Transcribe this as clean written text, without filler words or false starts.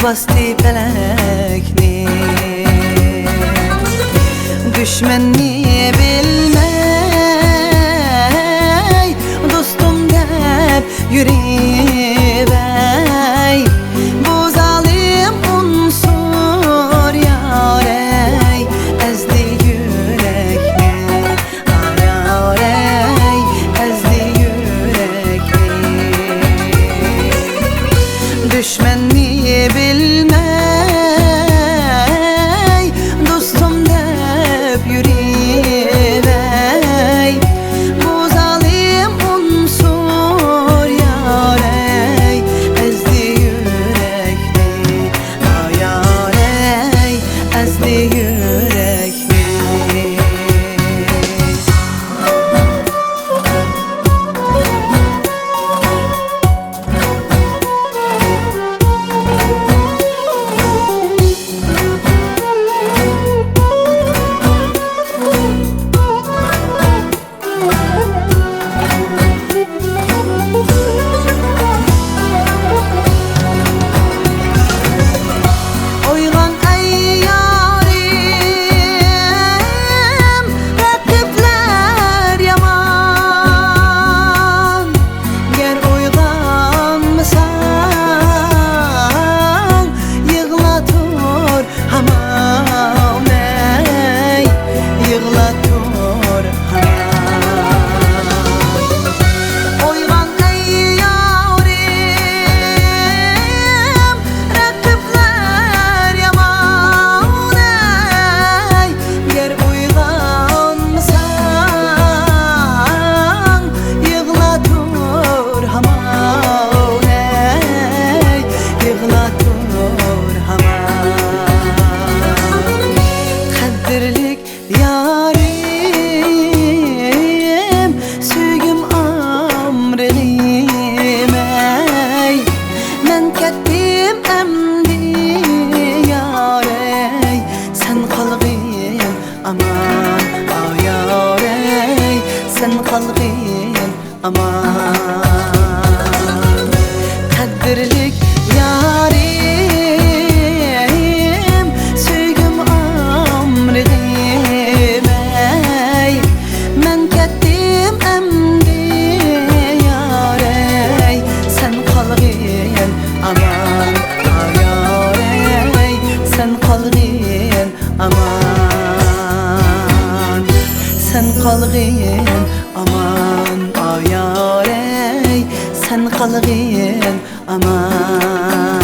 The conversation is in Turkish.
bastı felekni. Düşmenni bilmey, dostum dep yürüyey. Bu zalim unsur yarey, ezdi yürekni. Yarey, ezdi yürekni. Düşmenni bilmey, dostum dep yürüyey. Bu zalim unsur yarey, ezdi yürekni. Yarey, ezdi yürekni. Yarim, sügüm amrelim ey. Men kettim emdi yarey, sen kalgin aman. Yarey, sen kalgin aman. Kadirlik yarim, sügüm amrelim ey. Men kettim emdi yarey, sen kalgin aman. Yarey, sen kalgin aman. Sen kalgin aman. Yarey, sen kalgin aman.